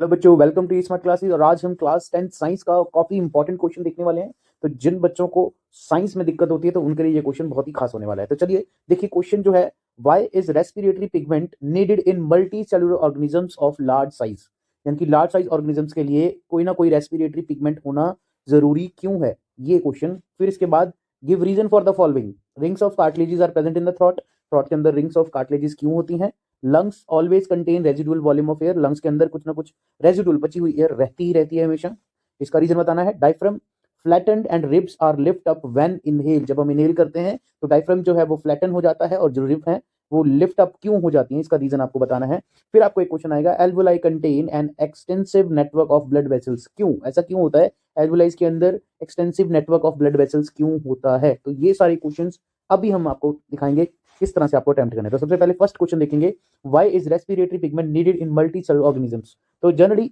Hello बच्चों, welcome to smart classes. और आज हम क्लास 10 साइंस का काफी इंपॉर्टेंट क्वेश्चन देखने वाले हैं। तो जिन बच्चों को साइंस में दिक्कत होती है तो उनके लिए ये क्वेश्चन बहुत ही खास होने वाला है। तो चलिए देखिए क्वेश्चन जो है, why is respiratory pigment needed in multi cellular organisms of large size. यानी कि लार्ज साइज ऑर्गेनिजम्स के लिए कोई ना कोई रेस्पिरेटरी पिगमेंट होना जरूरी क्यों है, ये क्वेश्चन। फिर इसके बाद give reason for the following. Rings of cartilages are present in the throat. Throat के अंदर रिंग्स ऑफ कार्टिलेजेस क्यों होती हैं। Lungs always contain residual volume of air. Lungs के अंदर कुछ ना कुछ रेजिडुअल बची हुई एयर रहती ही रहती है हमेशा। इसका रीजन बताना है। Diaphragm flattened and ribs are lift up when inhale. जब हम इनहेल करते हैं तो डायफ्राम जो है वो फ्लैटन हो जाता है और जो रिब है वो लिफ्ट अप क्यों हो जाती है, इसका रीजन आपको बताना है। फिर आपको एक क्वेश्चन आएगा, alveoli contain an extensive network of blood vessels. क्यों ऐसा क्यों होता है, एल्वुलाइज के अंदर extensive network of blood vessels क्यों होता है। तो ये सारे क्वेश्चंस अभी हम आपको दिखाएंगे किस तरह से आपको अटेम्प्ट करना है। तो सबसे पहले फर्स्ट क्वेश्चन देखेंगे, why is respiratory pigment needed in multi cellular organisms. तो जनरली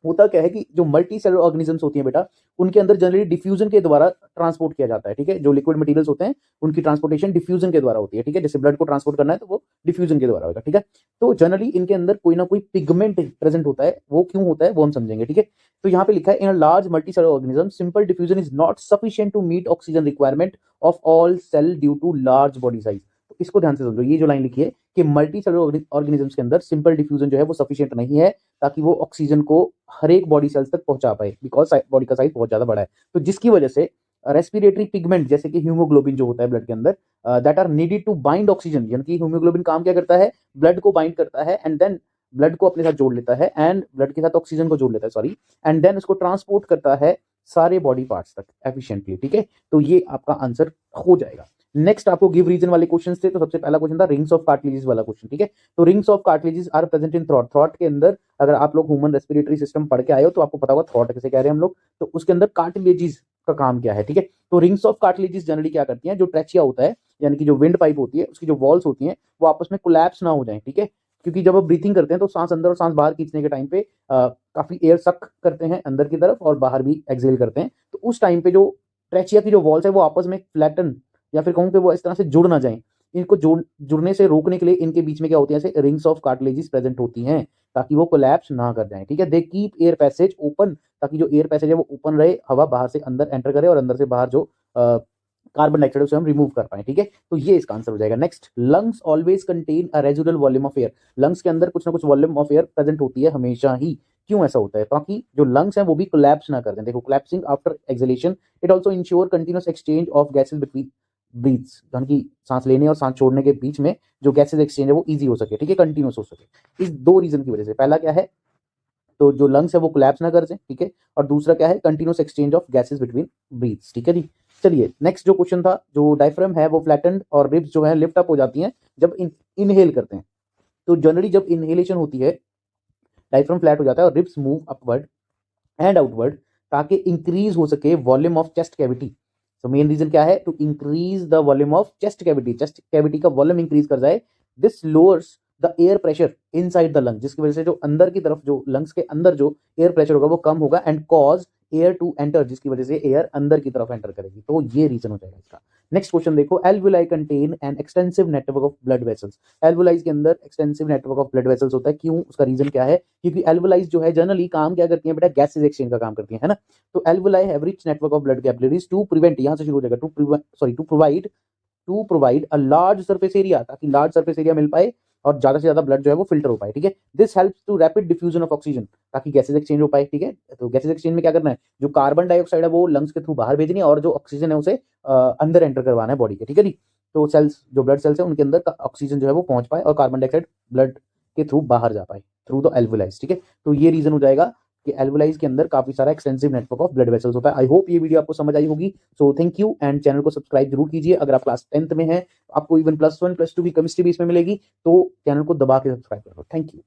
होता क्या है कि जो मल्टी सेलुलर ऑर्गेनिजम्स होती हैं बेटा, उनके अंदर जनरली डिफ्यूजन के द्वारा ट्रांसपोर्ट किया जाता है। ठीक है, जो लिक्विड मटेरियल्स होते हैं उनकी ट्रांसपोर्टेशन डिफ्यूजन के द्वारा होती है। ठीक है, जैसे ब्लड को ट्रांसपोर्ट करना है तो वो डिफ्यूजन के द्वारा होगा। ठीक है, तो जनरली इनके अंदर कोई ना कोई पिगमेंट प्रेजेंट होता है, वो क्यों होता है वो हम समझेंगे। ठीक है, तो यहाँ पे लिखा है, in a large multi cellular organism simple diffusion is not sufficient to meet oxygen requirement of all cell due to large body size. तो इसको ध्यान से समझो, ये जो लाइन लिखी है कि मल्टी सेलुलर ऑर्गेनिजम्स के अंदर सिंपल डिफ्यूजन जो है वो सफिशिएंट नहीं है ताकि वो ऑक्सीजन को हर एक बॉडी सेल्स तक पहुंचा पाए, बिकॉज बॉडी का साइज बहुत ज्यादा बड़ा है। तो जिसकी वजह से रेस्पिरेटरी पिगमेंट जैसे कि हीमोग्लोबिन जो होता है ब्लड के अंदर, that are needed to bind oxygen. यानी कि हीमोग्लोबिन काम क्या करता है, ब्लड को बाइंड करता है एंड देन ब्लड को अपने साथ जोड़ लेता है एंड ब्लड के साथ ऑक्सीजन को जोड़ लेता है, सॉरी, एंड देन उसको ट्रांसपोर्ट करता है सारे बॉडी पार्ट्स तक एफिशिएंटली। ठीक है, तो ये आपका आंसर हो जाएगा। नेक्स्ट आपको गिव रीजन वाले क्वेश्चन थे। तो सबसे पहला क्वेश्चन था रिंग्स ऑफ कार्टिलेजेस वाला क्वेश्चन। ठीक है, तो rings of cartilages are present in throat. Throat के अंदर अगर आप लोग ह्यूमन रेस्पिरेटरी सिस्टम पढ़ के आए हो तो आपको पता होगा थ्रोट कैसे कह रहे हैं हम लोग। तो उसके अंदर कार्टिलेजेस का काम क्या है। ठीक है, तो रिंग्स ऑफ कार्टिलेजेस जनरली क्या करती हैं, जो ट्रेचिया होता है यानी कि जो विंड पाइप होती है उसकी जो वॉल्स होती हैं वो आपस में कोलैप्स ना हो जाए। ठीक है, क्योंकि जब आप ब्रीथिंग करते हैं तो सांस अंदर और सांस बाहर खींचने के टाइम पे काफी एयर सक करते हैं अंदर की तरफ और बाहर भी एक्सहेल करते हैं। तो उस टाइम पे जो ट्रेचिया की जो वॉल्स है वो आपस में फ्लैटन या फिर कहूं कि वो इस तरह से जुड़ ना जाए, इनको जुड़ने से रोकने के लिए इनके बीच में क्या होती है, ऐसे रिंग्स ऑफ कार्टिलेजेस प्रेजेंट होती हैं ताकि वो कोलैप्स ना कर जाए। ठीक है, they keep air passage open, ताकि जो एयर पैसेज है वो ओपन रहे, हवा बाहर से अंदर एंटर करे और अंदर से बाहर जो कार्बन डाइऑक्साइड उसे हम रिमूव कर पाए। ठीक है, तो ये इसका आंसर हो जाएगा। Next, lungs always contain a residual volume of air. Lungs के अंदर कुछ ना कुछ वॉल्यूम ऑफ एयर प्रेजेंट होती है हमेशा ही। क्यों ऐसा होता है, ताकि जो लंग्स हैं वो भी कोलैप्स ना कर दें। देखो, collapsing after exhalation it also ensure continuous exchange of gases between breaths, यानी कि सांस लेने और सांस छोड़ने के बीच में जो गैसेस एक्सचेंज है वो इजी हो सके। ठीक है, कंटिन्यूअस हो सके। इस दो रीजन की वजह से, पहला क्या है, तो जो लंग्स है वो कोलैप्स ना कर जाए। ठीक है, और दूसरा क्या है, continuous exchange of gases between breaths. ठीक है जी, चलिए नेक्स्ट जो क्वेश्चन था, जो डायफ्राम है वो फ्लैटेंड और रिब्स जो है लिफ्ट अप हो जाती हैं जब इनहेल करते हैं। तो जनरली जब इनहेलेशन होती है डायफ्राम फ्लैट हो जाता है और ribs move upward and outward ताकि इंक्रीज हो सके वॉल्यूम ऑफ चेस्ट कैविटी। तो मेन रीजन क्या है, to increase the volume of chest cavity, chest cavity का वॉल्यूम इंक्रीज कर जाए। This lowers the air pressure inside the lung, जिसकी वजह से जो अंदर की तरफ जो लंग्स के अंदर जो एयर प्रेशर होगा वो कम होगा and cause air to enter, जिसकी वजह से एयर अंदर की तरफ एंटर करेगी। तो ये रीजन हो जाएगा इसका। नेक्स्ट क्वेश्चन देखो, alveoli contain an extensive network of blood vessels. Alveoli के अंदर extensive network of blood vessels होता है। क्यों, उसका रीजन क्या है, क्योंकि एल्वुलाइज जो है जनरली काम क्या करती है बेटा, गैसेज एक्सचेंज का काम करती है ना। तो alveoli have rich network of blood capillaries to prevent, यहां से शुरू हो जाएगा, to provide a large surface area, ताकि लार्ज सरफेस एरिया मिल पाए और ज्यादा से ज्यादा ब्लड जो है वो फिल्टर हो पाए। ठीक है, this helps to rapid diffusion of oxygen, ताकि गैसेज एक्सचेंज हो पाए। ठीक है, तो गैसेज एक्सचेंज में क्या करना है, जो कार्बन डाइऑक्साइड है वो लंग्स के थ्रू बाहर भेजनी है और जो ऑक्सीजन है उसे अंदर एंटर करवाना है बॉडी के। ठीक है जी, तो सेल्स जो ब्लड सेल्स है उनके अंदर ऑक्सीजन जो है वो पहुंच पाए और कार्बन डाइऑक्साइड ब्लड के थ्रू बाहर जा पाए थ्रू द एल्वुलाइज। ठीक है, तो ये रीजन हो जाएगा कि एल्वुलाइज के अंदर काफी सारा extensive network of blood vessels होता है। आई होप ये वीडियो आपको समझ आई होगी। So thank you and channel को सब्सक्राइब जरूर कीजिए। अगर आप क्लास 10th में हैं, आपको इवन +1 +2 की केमिस्ट्री भी इसमें मिलेगी, तो चैनल को दबा के सब्सक्राइब करो। Thank you.